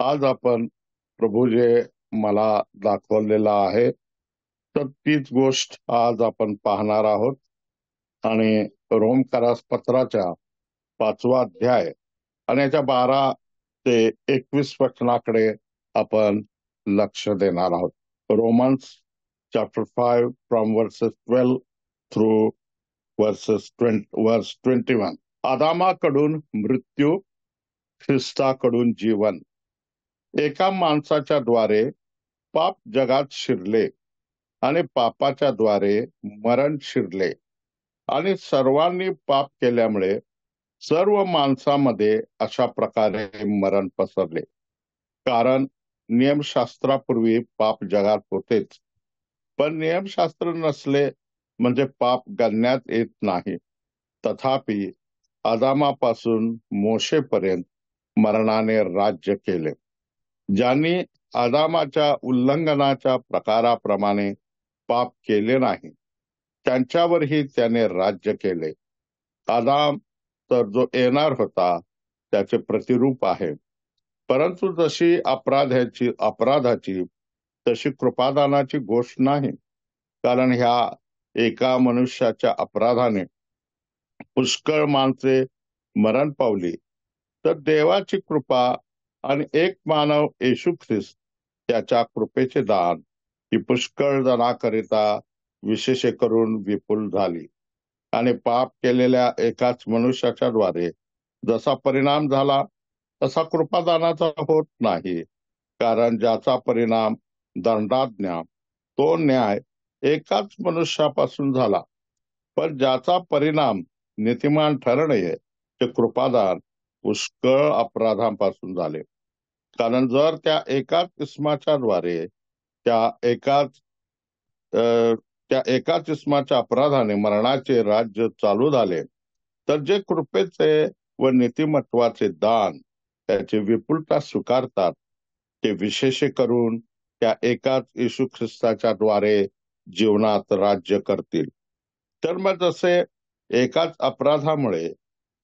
आज आपण प्रभू जे मला दाखवलेला आहे तर तीच गोष्ट आज आपण पाहणार आहोत. आणि रोमकारास पत्राच्या 5वा अध्याय आणि याच्या 12 ते 21 वचनाकडे आपण लक्ष देणार आहोत. Romans chapter 5 from versus 12 through वर्स 21. आदामाकडून मृत्यू, ख्रिस्ताकडून जीवन. एका माणसाच्या द्वारे पाप जगात शिरले आणि पापाच्या द्वारे मरण शिरले आणि सर्वांनी पाप केल्यामुळे सर्व माणसामध्ये अशा प्रकारे मरण पसरले. कारण नियमशास्त्रापूर्वी पाप जगात होतेच, पण नियमशास्त्र नसले म्हणजे पाप गणण्यात येत नाही. तथापि आदामापासून मोशेपर्यंत मरणाने राज्य केले. ज्यांनी आदामाच्या उल्लंघनाच्या प्रकाराप्रमाणे पाप केले नाही त्यांच्यावरही त्याने राज्य केले. आदाम तर जो येणार होता त्याचे प्रतिरूप आहे, परंतु जशी अपराधाची तशी कृपादानाची गोष्ट नाही. कारण ह्या एका मनुष्याच्या अपराधाने पुष्कळ माणसे मरण पावली, तर देवाची कृपा आणि एक मानव येशू ख्रिस्त त्याच्या कृपेचे दान ही पुष्कळ जणाकरिता विशेष करून विपुल झाली. आणि पाप केलेल्या एकाच मनुष्याच्या द्वारे जसा परिणाम झाला तसा कृपादानाचा होत नाही. कारण ज्याचा परिणाम दंडाज्ञा तो न्याय एकाच मनुष्यापासून झाला, पण ज्याचा परिणाम नीतिमान ठरणे ते कृपादान पुष्कळ अपराधांपासून झाले. कारण जर त्या एकाच इस्माच्या द्वारे त्या एकाच इस्माच्या अपराधाने मरणाचे राज्य चालू झाले, तर जे कृपेचे व नीतिमत्वाचे दान त्याची विपुलता स्वीकारतात ते विशेष करून त्या एकाच येशू ख्रिस्ताच्या द्वारे जीवनात राज्य करतील. तर मग जसे एकाच अपराधामुळे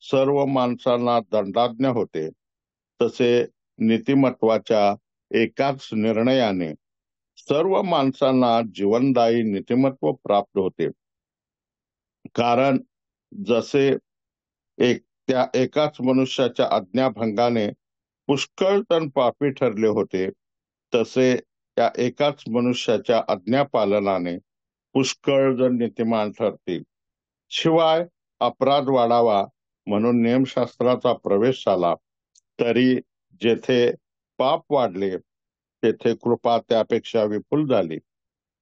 सर्व माणसांना दंडाज्ञा होते, तसे नीतिमत्वाच्या एकाच निर्णयाने सर्व माणसांना जीवनदायी नीतिमत्व प्राप्त होते. कारण जसे त्या एकाच मनुष्याच्या आज्ञाभंगाने पुष्कळ जण पापी ठरले होते, तसे त्या एकाच मनुष्याच्या आज्ञापालनाने पुष्कळ जण नीतिमान ठरतील. शिवाय अपराध वाढावा म्हणून नियमशास्त्राचा प्रवेश झाला, तरी जेथे पाप वाढले तेथे कृपा त्यापेक्षा विपुल झाली.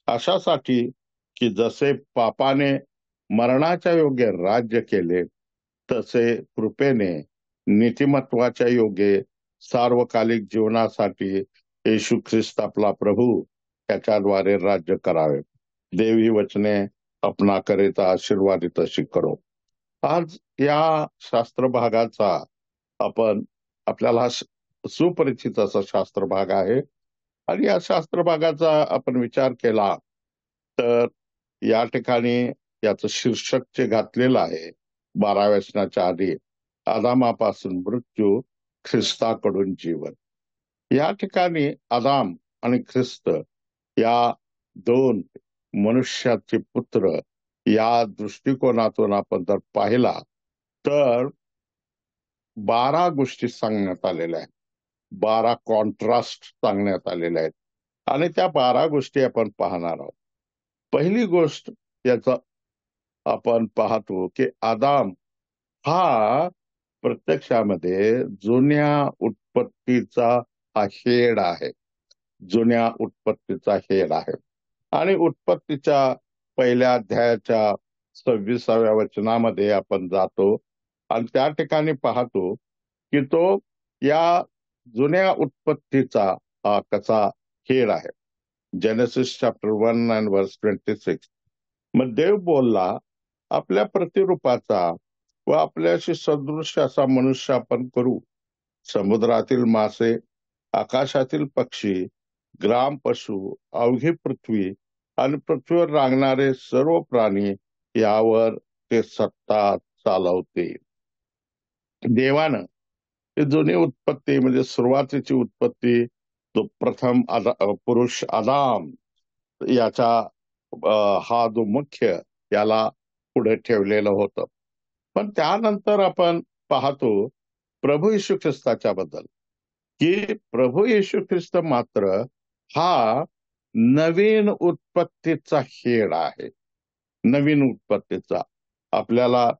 अशासाठी की जसे पापाने मरणाच्या योग्य राज्य केले, तसे कृपेने नीतिमत्वाच्या योग्य सार्वकालिक जीवनासाठी येशू ख्रिस्त आपला प्रभू त्याच्याद्वारे राज्य करावे. देवी वचने आपणाकरिता आशीर्वादित अशी करो. आज या शास्त्र भागाचा आपल्याला सुपरिचित असा शास्त्र भाग आहे. आणि या शास्त्र भागाचा आपण विचार केला तर या ठिकाणी याचं शीर्षक जे घातलेलं आहे 12व्या वचनाच्या आधी, आदामापासून मृत्यू, ख्रिस्ताकडून जीवन. या ठिकाणी आदाम आणि ख्रिस्त या दोन मनुष्याचे पुत्र या दृष्टिकोनातून आपण जर पाहिला तर 12 गोष्टी सांगण्यात आलेल्या आहेत. 12 कॉन्ट्रास्ट सांगण्यात आलेल्या आहेत आणि त्या 12 गोष्टी आपण पाहणार आहोत. पहिली गोष्ट याचा आपण पाहतो की आदाम हा प्रत्यक्षामध्ये जुन्या उत्पत्तीचा हा हेड आहे. जुन्या उत्पत्तीचा हेड आहे. आणि उत्पत्तीच्या पहिल्या अध्यायाच्या 26व्या वचनामध्ये आपण जातो आणि त्या ठिकाणी पाहतो की तो या जुन्या उत्पत्तीचा हा कसा हेड आहे. Genesis chapter 1 and verse 26. मग देव बोलला, आपल्या प्रतिरूपाचा व आपल्याशी सदृश असा मनुष्य आपण करू. समुद्रातील मासे, आकाशातील पक्षी, ग्राम पशु, अवघी पृथ्वी आणि पृथ्वीवर रांगणारे सर्व प्राणी यावर ते सत्ता चालवते. देवानं की जुनी उत्पत्ती म्हणजे सुरुवातीची उत्पत्ती, तो प्रथम पुरुष आदाम याचा हा जो मुख्य याला पुढे ठेवलेलं होतं. पण त्यानंतर आपण पाहतो प्रभू येशू ख्रिस्ताच्या बद्दल, की प्रभू येशू ख्रिस्त मात्र हा नवीन उत्पत्तीचा खेळ आहे. नवीन उत्पत्तीचा आपल्याला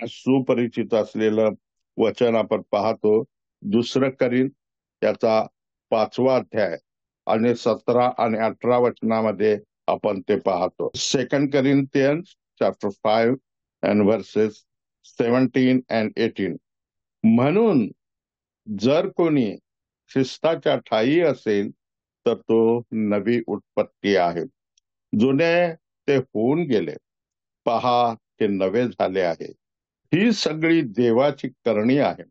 सुपरिचित असलेलं वचन आपण पाहतो, दुसरं करीन त्याचा 5वा अध्याय आणि 17 आणि 18 वचनामध्ये आपण ते पाहतो. Second Corinthians chapter 5 and verses 17 and 18. म्हणून जर कोणी ख्रिस्ताच्या ठायी असेल तर तो नवी उत्पत्ती आहे. जुने ते होऊन गेले, पहा ते नवे झाले आहे. ही सगळी देवाची करणी आहे.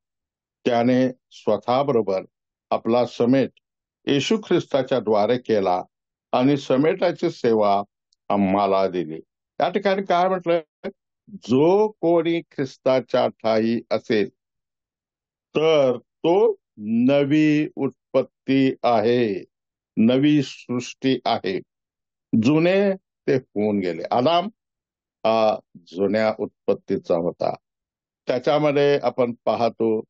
त्याने स्वतःबरोबर आपला समेट येशू ख्रिस्ताच्या द्वारे केला आणि समेटाची सेवा आम्हाला दिली. या ठिकाणी काय म्हटलं, जो कोणी ख्रिस्ताच्या ठायी असेल तर तो नवी उत्पत्ती आहे, नवी सृष्टी आहे. जुने ते होऊन गेले. आदाम हा जुन्या उत्पत्तीचा होता. त्याच्यामध्ये आपण पाहतो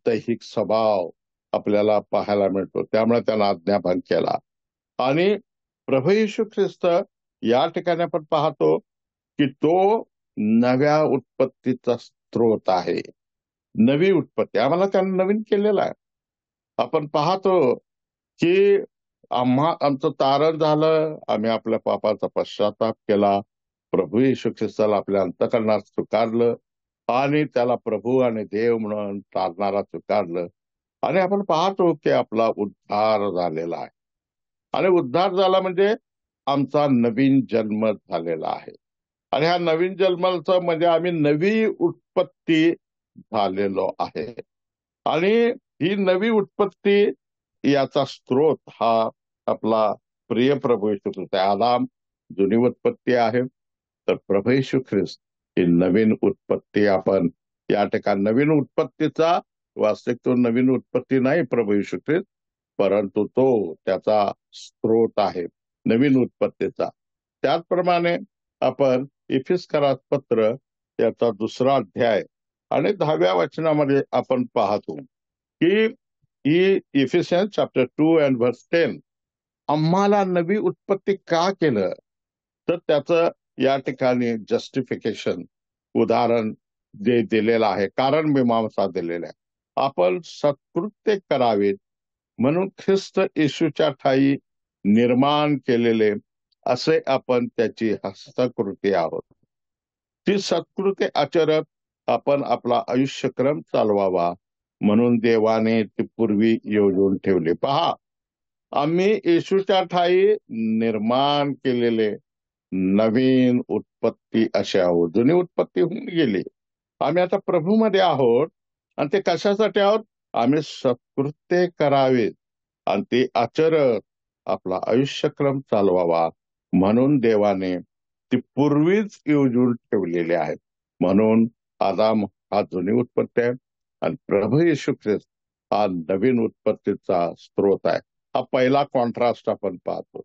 दैहिक स्वभाव आपल्याला पाहायला मिळतो, त्यामुळे त्याला आज्ञाभंग केला. आणि प्रभू येशू ख्रिस्त या ठिकाणी आपण पाहतो की तो नव्या उत्पत्तीचा स्रोत आहे. नवी उत्पत्ती आम्हाला त्यानं नवीन केलेला आहे. आपण पाहतो की आमचं तारण झालं, आम्ही आपल्या पापाचा पश्चाताप केला, प्रभू येशू ख्रिस्ताला आपल्या अंतःकरणात स्वीकारलं आणि त्याला प्रभू आणि देव म्हणून तारणारा स्वीकारलं आणि आपण पाहतो की आपला उद्धार झालेला आहे. आणि उद्धार झाला म्हणजे आमचा नवीन जन्म झालेला आहे. आणि ह्या नवीन जन्माचं म्हणजे आम्ही नवी उत्पत्ती झालेलो आहे. आणि ही नवी उत्पत्ती याचा स्रोत हा आपला प्रिय प्रभू येशू ख्रिस्त आहे. आदाम जुनी उत्पत्ती आहे, तर प्रभू येशू ख्रिस्त ही नवीन उत्पत्ती. आपण या ठिकाणी नवीन उत्पत्तीचा वास्तविक तो नवीन उत्पत्ती नाही प्रभू येशू ख्रिस्त, परंतु तो त्याचा स्रोत आहे नवीन उत्पत्तीचा. त्याचप्रमाणे आपण इफिस्करास पत्र याचा 2रा अध्याय आणि 10व्या वचनामध्ये आपण पाहतो की ही इफिशियन्स चॅप्टर 2 अँड वर्स 10 आम्हाला नवी उत्पत्ती का केलं, तर त्याचं या ठिकाणी जस्टिफिकेशन उदाहरण जे दिलेलं आहे, कारण मीमांसा दिलेलं आहे. आपण सत्कृत्य करावेत म्हणून ख्रिस्त येशूच्या ठायी निर्माण केलेले असे आपण त्याची हस्तकृती आहोत. ती सत्कृत्य आचरत आपण आपला आयुष्यक्रम चालवावा म्हणून देवाने ती पूर्वी योजून ठेवली. पहा, आम्ही येशूच्या ठायी निर्माण केलेले नवीन उत्पत्ती असे आहोत. जुनी उत्पत्ती होऊन गेली, आम्ही आता प्रभूमध्ये आहोत. आणि ते कशासाठी आहोत, आम्ही सत्कृत्य करावेत आणि ते आचरत आपला आयुष्यक्रम चालवावा म्हणून देवाने ती पूर्वीच योजून ठेवलेले आहेत. म्हणून आदाम हा जुनी उत्पत्ती आहे आणि प्रभू येशू ख्रिस्त हा नवीन उत्पत्तीचा स्रोत आहे. हा पहिला कॉन्ट्रास्ट आपण पाहतो.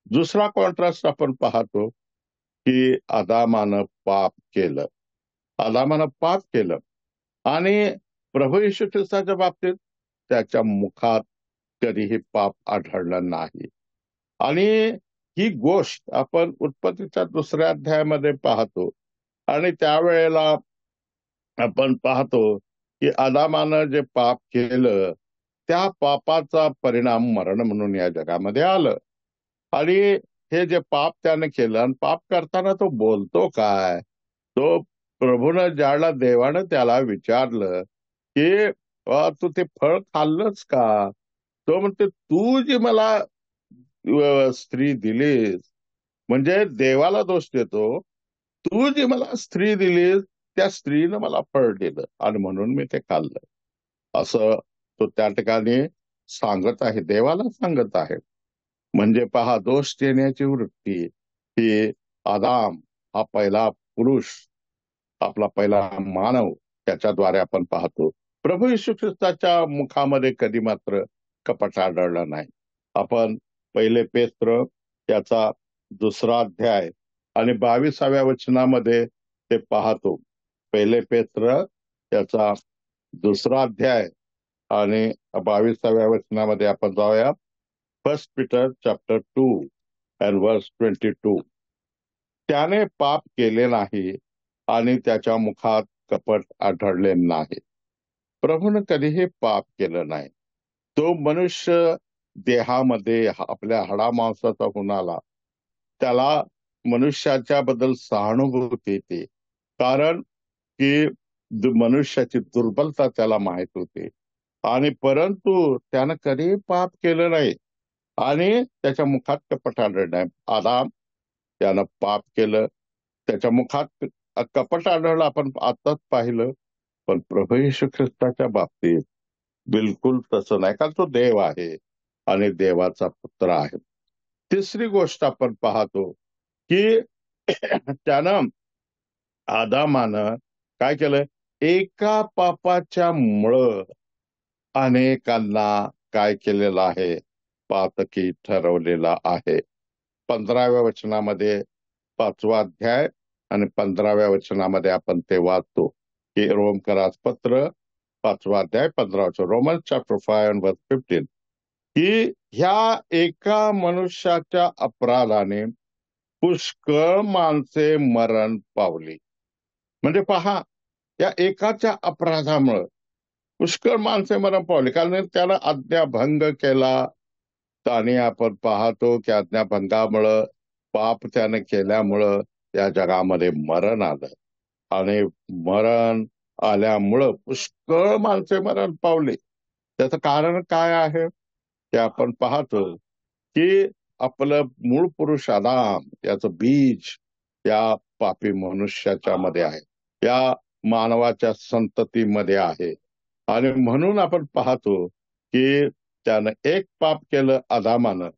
दुसरा कॉन्ट्रास्ट आपण पाहतो की आदामानं पाप केलं. आदामानं पाप केलं आणि प्रभू येशू ख्रिस्ताच्या बाबतीत त्याच्या मुखात कधीही पाप आढळलं नाही. आणि ही गोष्ट आपण उत्पत्तीच्या 2ऱ्या अध्यायामध्ये पाहतो. आणि त्यावेळेला आपण पाहतो की आदामानं जे पाप केलं त्या पापाचा परिणाम मरण म्हणून या जगामध्ये आलं. आणि हे जे पाप त्याने केलं, आणि पाप करताना तो बोलतो काय, तो प्रभूनं ज्याला देवानं त्याला विचारलं की तू ते फळ खाल्लंच का, तो म्हणते तू जी मला स्त्री दिलीस, म्हणजे देवाला दोष देतो, तू जी मला स्त्री दिलीस त्या स्त्रीनं मला फळ दिलं आणि म्हणून मी ते खाल्लं, असं तो त्या ठिकाणी सांगत आहे, देवाला सांगत आहे. म्हणजे पहा, दोष देण्याची वृत्ती ही आदाम हा पहिला पुरुष, आपला पहिला मानव, त्याच्याद्वारे आपण पाहतो. प्रभू येशू ख्रिस्ताच्या मुखामध्ये कधी मात्र कपट आढळलं नाही. आपण पहिले पेत्र याचा 2रा अध्याय आणि 22व्या वचनामध्ये ते पाहतो. पहिले पेत्र याचा 2रा अध्याय आणि 22व्या वचनामध्ये आपण जाऊया. 1 पीटर चॅप्टर 2 and verse 22. त्याने पाप केले नाही आणि त्याच्या मुखात कपट आढळले नाही. प्रभूने कधीही पाप केलं नाही. तो मनुष्य देहामध्ये आपल्या हाडामांसाचा होऊन आला. त्याला मनुष्याच्या बद्दल सहानुभूती येते, कारण की मनुष्याची दुर्बलता त्याला माहित होते. आणि परंतु त्यानं कधीही पाप केलं नाही आणि त्याच्या मुखात कपट आढळलं नाही. आदाम त्यानं पाप केलं, त्याच्या मुखात कपट आढळलं, आपण आताच पाहिलं. पण प्रभू येशू ख्रिस्ताच्या बाबतीत बिलकुल तसं नाही, कारण तो देव आहे आणि देवाचा पुत्र आहे. तिसरी गोष्ट आपण पाहतो की त्यानं आदामानं काय केलं, एका पापाच्या मुळे अनेकांना काय केलेलं आहे, पातकी ठरवलेला आहे. 15व्या वचनामध्ये 5वा अध्याय आणि 15व्या वचनामध्ये आपण ते वाचतो की रोमकरास पत्र 5वा अध्याय 15 वचन, रोमन्स चॅप्टर 5 and verse 15, की ह्या एका मनुष्याच्या अपराधाने पुष्कळ माणसे मरण पावली. म्हणजे पहा, या एकाच्या अपराधामुळे पुष्कळ माणसे मरण पावली, कारण त्याला आज्ञाभंग केला. आणि आपण पाहतो की आज्ञाभंगामुळं, पाप त्याने केल्यामुळं या जगामध्ये मरण आलं. आणि मरण आल्यामुळं पुष्कळ माणसे मरण पावली. त्याचं कारण काय आहे ते आपण पाहतो की आपलं मूळ पुरुष आदाम याचं बीज या पापी मनुष्याच्या मध्ये आहे, या मानवाच्या संततीमध्ये आहे. आणि म्हणून आपण पाहतो की त्यानं एक पाप केलं आदामानं,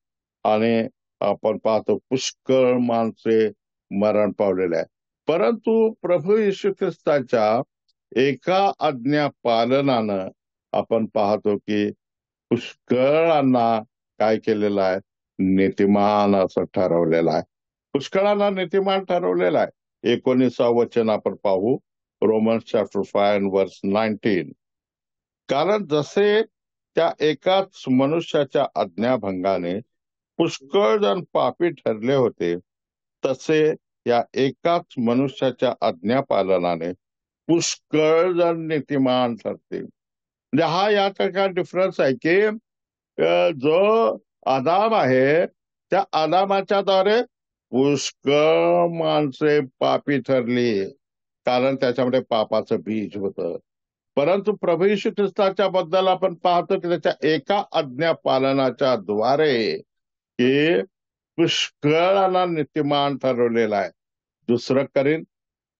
आणि आपण पाहतो पुष्कळ माणसे मरण पावलेले आहे. परंतु प्रभू येशू ख्रिस्ताच्या एका आज्ञा पालनानं आपण पाहतो की पुष्कळांना काय केलेलं आहे, नीतिमान असं ठरवलेलं आहे. पुष्कळांना नीतिमान ठरवलेलं आहे. 19वा वचन आपण पाहू, रोमन्स चॅप्टर 5 and verse 19. कारण जसे त्या एकाच मनुष्याच्या आज्ञाभंगाने पुष्कळ जण पापी ठरले होते, तसे या एकाच मनुष्याच्या आज्ञापालनाने पुष्कळ जण नीतिमान ठरतील. म्हणजे हा याचा काय डिफरन्स आहे की जो आदाम आहे त्या आदामाच्या द्वारे पुष्कळ माणसे पापी ठरली, कारण त्याच्यामध्ये पापाचं बीज होतं. परंतु प्रभू येशू ख्रिस्ताच्या बद्दल आपण पाहतो की त्याच्या एका आज्ञा पालनाच्या द्वारे की पुष्कळांना नीतिमान ठरवलेला आहे. 2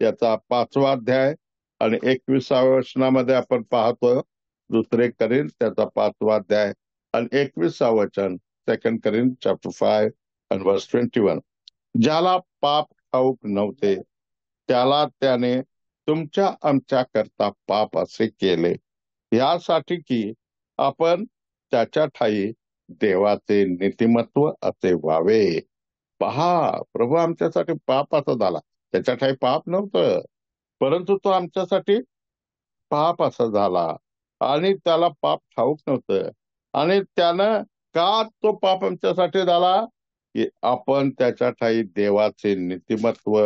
याचा 5वा अध्याय आणि 21व्या वचनामध्ये आपण पाहतो. 2 त्याचा 5वा अध्याय आणि 21वा वचन, 2 चॅप्टर 5 and verse 21. ज्याला पाप ठाऊक नव्हते त्याला त्याने तुमच्या आमच्या करता पाप असे केले, यासाठी की आपण त्याच्या ठाई देवाचे नीतिमत्व असे व्हावे. पहा, प्रभू आमच्यासाठी पाप असा झाला. त्याच्या ठाई पाप नव्हतं, परंतु तो आमच्यासाठी पाप असा झाला आणि त्याला पाप ठाऊक नव्हतं. आणि त्यानं का तो पाप आमच्यासाठी झाला, की आपण त्याच्या ठाई देवाचे नीतिमत्व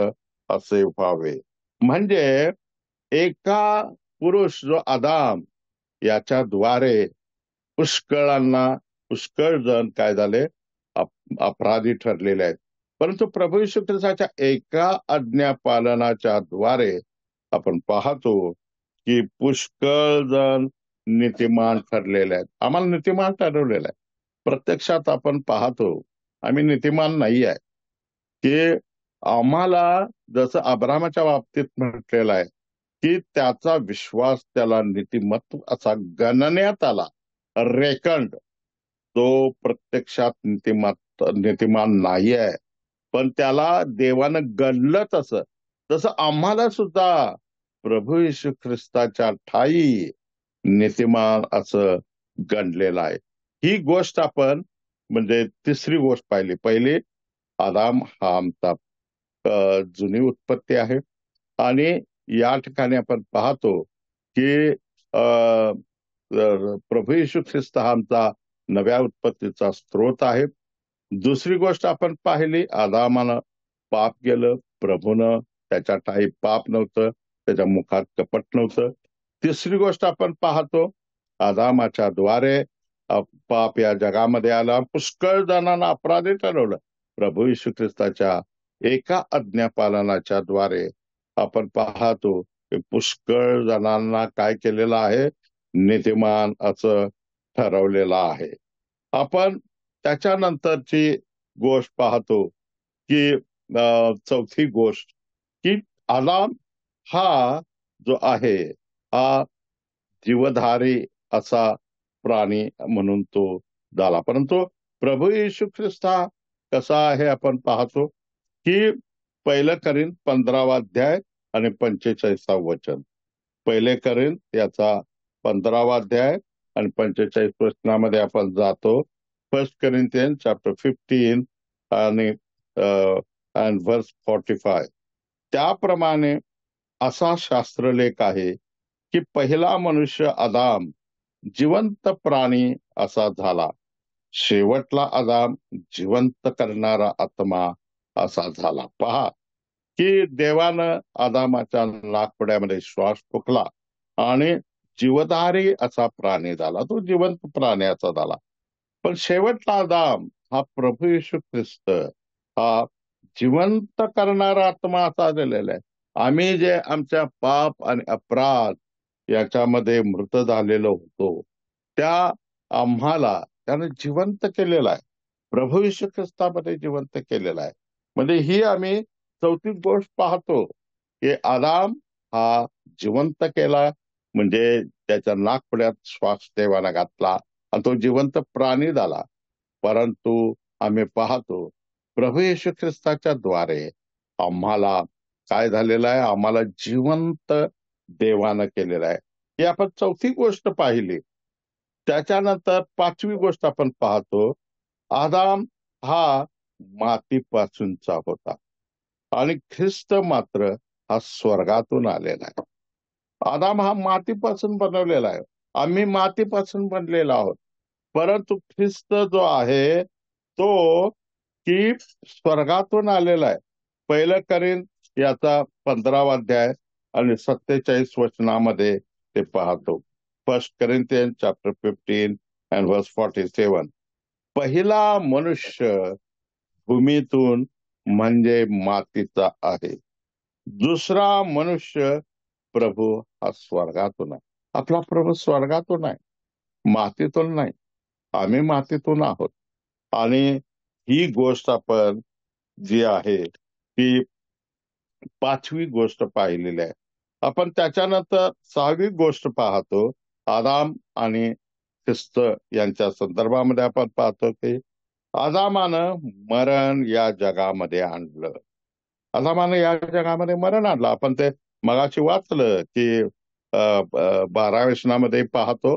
असे व्हावे. म्हणजे एका पुरुष जो आदाम याच्याद्वारे पुष्कळांना, पुष्कळ जण काय झाले, अपराधी ठरलेले आहेत. परंतु प्रभू येशू ख्रिस्ताच्या एका आज्ञा पालनाच्या द्वारे आपण पाहतो की पुष्कळ जण नीतिमान ठरलेले आहेत. आम्हाला नीतिमान ठरवलेलं आहे. प्रत्यक्षात आपण पाहतो आम्ही नीतिमान नाही आहे, की आम्हाला जसं अब्रामाच्या बाबतीत म्हटलेलं आहे की त्याचा विश्वास त्याला नीतिमत्व असा गणण्यात आला, रेकंड. तो प्रत्यक्षात नीतिमान नाही आहे, पण त्याला देवानं गणलं तसं आम्हाला सुद्धा प्रभू येशू ख्रिस्ताच्या ठाई नीतिमान असं गणलेलं आहे. ही गोष्ट आपण म्हणजे तिसरी गोष्ट पाहिली. पहिली, आदाम हा आमचा जुनी उत्पत्ती आहे. आणि या ठिकाणी आपण पाहतो की प्रभू येशू ख्रिस्त हा आमचा नव्या उत्पत्तीचा स्रोत आहे. दुसरी गोष्ट आपण पाहिली, आदामानं पाप केलं, प्रभूनं त्याच्या ठाई पाप नव्हतं, त्याच्या मुखात कपट नव्हतं. तिसरी गोष्ट आपण पाहतो, आदामाच्या द्वारे पाप या जगामध्ये आला, पुष्कळ जणांना अपराधी ठरवलं. प्रभू येशू ख्रिस्ताच्या एका आज्ञापालनाच्या द्वारे आपण पाहतो की पुष्कळ जणांना काय केलेलं आहे, नीतिमान असं ठरवलेलं आहे. आपण त्याच्यानंतरची गोष्ट पाहतो की चौथी गोष्ट की आदाम हा जो आहे हा जीवधारी असा प्राणी म्हणून तो झाला. परंतु प्रभू येशू ख्रिस्त हा कसा आहे आपण पाहतो की पहिलं करीन 15वा अध्याय आणि 45वा वचन. पहिले करीन याचा 15वा अध्याय आणि 45 वचनामध्ये आपण जातो. फर्स्ट करिंथियन चॅप्टर 15 आणि वर्स 45. त्याप्रमाणे असा शास्त्रलेख आहे की पहिला मनुष्य आदाम जिवंत प्राणी असा झाला, शेवटला आदाम जिवंत करणारा आत्मा असा झाला. पहा की देवानं आदामाच्या नाकपुड्यामध्ये श्वास फुकला आणि जीवधारी असा प्राणी झाला, तो जिवंत प्राण्याचा झाला. पण शेवटचा आदाम हा प्रभू येशू ख्रिस्त हा जिवंत करणारा आत्मा असा झालेला आहे. आम्ही जे आमच्या पाप आणि अपराध याच्यामध्ये मृत झालेलो होतो, त्या आम्हाला त्याने जिवंत केलेला आहे. प्रभू येशू ख्रिस्तामध्ये जिवंत केलेला आहे. म्हणजे ही आम्ही चौथी गोष्ट पाहतो की आदाम हा जिवंत केला, म्हणजे त्याच्या नाकपुड्यात श्वास देवाला घातला आणि तो जिवंत प्राणी झाला. परंतु आम्ही पाहतो प्रभू येशू ख्रिस्ताच्या द्वारे आम्हाला काय झालेलं आहे, आम्हाला जिवंत देवानं केलेलं आहे. ही आपण चौथी गोष्ट पाहिली. त्याच्यानंतर पाचवी गोष्ट आपण पाहतो, आदाम हा मातीपासूनचा होता आणि ख्रिस्त मात्र हा स्वर्गातून आलेला आहे. आदाम हा मातीपासून बनवलेला आहे, आम्ही मातीपासून बनलेला आहोत. परंतु ख्रिस्त जो आहे तो की स्वर्गातून आलेला आहे. पहिलं करीन याचा 15वा अध्याय आणि 47 वचनामध्ये ते पाहतो. फर्स्ट करिंथियन चॅप्टर 15 अँड वर्स 47. पहिला मनुष्य भूमीतून म्हणजे मातीचा आहे, दुसरा मनुष्य प्रभू हा स्वर्गातून आहे. आपला प्रभू स्वर्गातून आहे, मातीतून नाही. आम्ही मातीतून आहोत. आणि ही गोष्ट आपण जी आहे ती पाचवी गोष्ट पाहिलेली आहे. आपण त्याच्यानंतर सहावी गोष्ट पाहतो, आदाम आणि ख्रिस्त यांच्या संदर्भामध्ये आपण पाहतो की आदामानं मरण या जगामध्ये आणलं. आदामानं या जगामध्ये मरण आणलं. आपण ते मगाशी वाचलं की 12व्या वचनामध्ये पाहतो,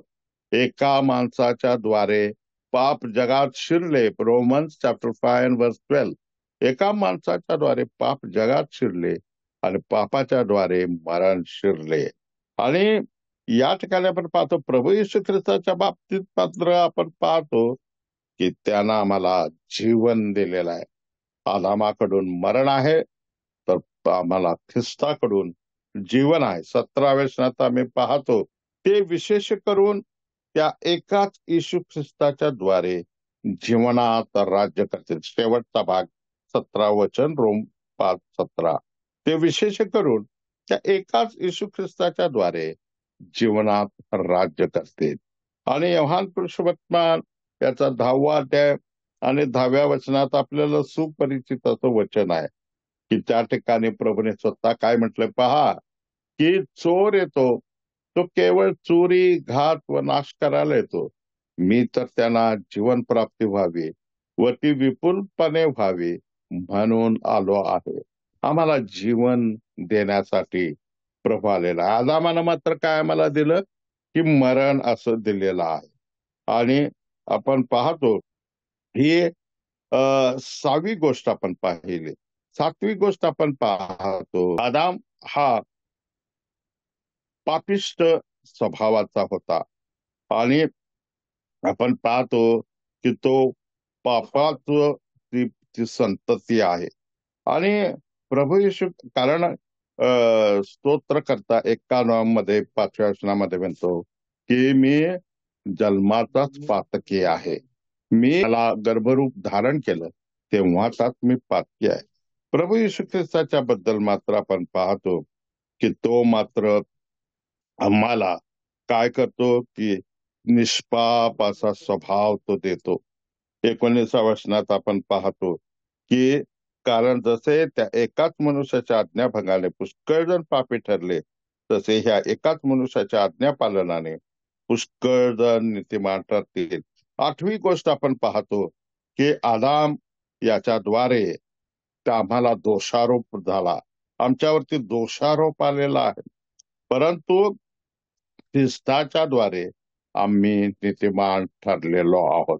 एका माणसाच्या द्वारे पाप जगात शिरले. रोमन्स चॅप्टर 5 वर्स 12. एका माणसाच्या द्वारे पाप जगात शिरले आणि पापाच्या द्वारे मरण शिरले. आणि या ठिकाणी आपण पाहतो प्रभू येशू ख्रिस्ताच्या बाबतीत मात्र आपण पाहतो की त्यानं आम्हाला जीवन दिलेलं आहे. आदामाकडून मरण आहे, तर आम्हाला ख्रिस्ताकडून जीवन आहे. 17व्या वचनात आम्ही पाहतो ते विशेष करून त्या एकाच येशू ख्रिस्ताच्या द्वारे जीवनात राज्य करतील. शेवटचा भाग 17 वचन रोम 5:17. ते विशेष करून त्या एकाच येशू ख्रिस्ताच्या द्वारे जीवनात राज्य करतील. आणि योहान सुसमाचार याचा 10वा अध्याय आणि 10व्या वचनात आपल्याला सुपरिचित असं वचन आहे की त्या ठिकाणी प्रभूने स्वतः काय म्हटलंय पहा, की चोर येतो तो केवळ चोरी, घात व नाश करायला येतो. मी तर त्यांना जीवन प्राप्ती व्हावी व ती विपुलपणे व्हावी म्हणून आलो आहे. आम्हाला जीवन देण्यासाठी प्रभू आलेला आहे. आदामानं मात्र काय आम्हाला दिलं की मरण असं दिलेलं आहे. आणि आपण पाहतो ही 6वी गोष्ट आपण पाहिली. 7वी गोष्ट आपण पाहतो, आदाम हा पापिष्ट स्वभावाचा होता आणि आपण पाहतो की तो पापाच ती ती संतती आहे. आणि प्रभू येशू कारण स्तोत्र करता 91 मध्ये 5व्या वचनामध्ये म्हणतो की मी जन्माचाच पातकी आहे. मी मला गर्भरूप धारण केलं तेव्हाचाच मी पातकी आहे. प्रभू येशू ख्रिस्ताच्या बद्दल मात्र आपण पाहतो की तो मात्र आम्हाला काय करतो की निष्पाप असा स्वभाव तो देतो. 19व्या वचनात आपण पाहतो की कारण जसे त्या एकाच मनुष्याच्या आज्ञाभंगाने पुष्कळ जण पापी ठरले, तसे ह्या एकाच मनुष्याच्या आज्ञापालनाने पुष्कळ जण नीतिमान ठरतील. 8वी गोष्ट आपण पाहतो की आदाम याच्याद्वारे आम्हाला दोषारोप झाला, आमच्यावरती दोषारोप आलेला आहे. परंतु ख्रिस्ताच्या द्वारे आम्ही नीतिमान ठरलेलो आहोत.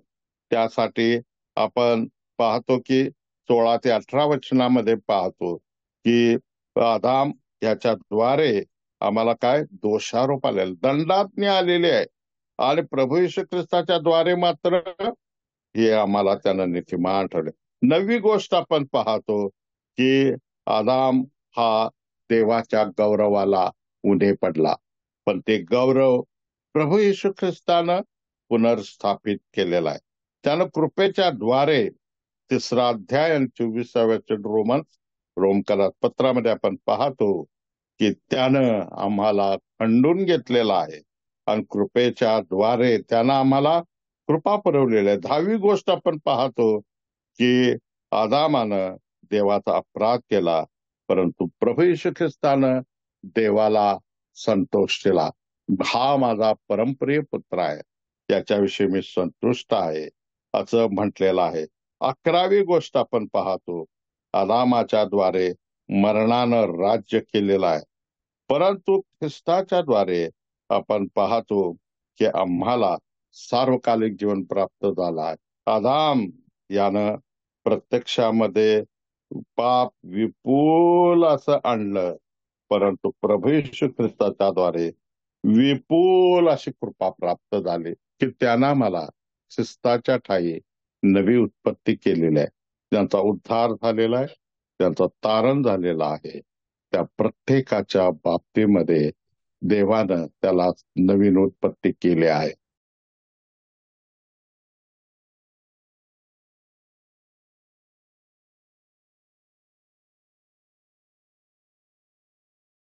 त्यासाठी आपण पाहतो की 16 ते 18 वचनामध्ये पाहतो की आदाम याच्याद्वारे आम्हाला काय दोषारोप आलेला, दंडाज्ञा आलेली आहे. आणि प्रभू येशू ख्रिस्ताच्या द्वारे मात्र हे आम्हाला त्यानं नीतिमान ठरले. 9वी गोष्ट आपण पाहतो की आदाम हा देवाच्या गौरवाला उणे पडला, पण ते गौरव प्रभू येशू ख्रिस्तानं पुनर्स्थापित केलेला आहे. त्यानं कृपेच्या द्वारे 3रा अध्याय आणि 24व्या रोमकरात पत्रामध्ये आपण पाहतो की त्यानं आम्हाला खंडून घेतलेला आहे आणि कृपेच्या द्वारे त्यानं आम्हाला कृपा पुरवलेली आहे. 10वी गोष्ट आपण पाहतो की आदामानं देवाचा अपराध केला, परंतु प्रभू येशू ख्रिस्तानं देवाला संतोष केला. हा माझा परमप्रिय पुत्र आहे, त्याच्याविषयी मी संतुष्ट आहे असं म्हटलेलं आहे. 11वी गोष्ट आपण पाहतो, आदामाच्या द्वारे मरणानं राज्य केलेलं आहे, परंतु ख्रिस्ताच्या द्वारे आपण पाहतो की आम्हाला सार्वकालिक जीवन प्राप्त झालं आहे. आदाम यानं प्रत्यक्षामध्ये पाप विपुल असं आणलं, परंतु प्रभू येशू ख्रिस्ताच्या द्वारे विपुल अशी कृपा प्राप्त झाली की त्यांना मला ख्रिस्ताच्या ठाई नवी उत्पत्ती केलेली आहे. त्यांचा उद्धार झालेला आहे, त्यांचा तारण झालेला आहे. त्या प्रत्येकाच्या बाबतीमध्ये देवानं त्याला नवीन उत्पत्ती केली आहे.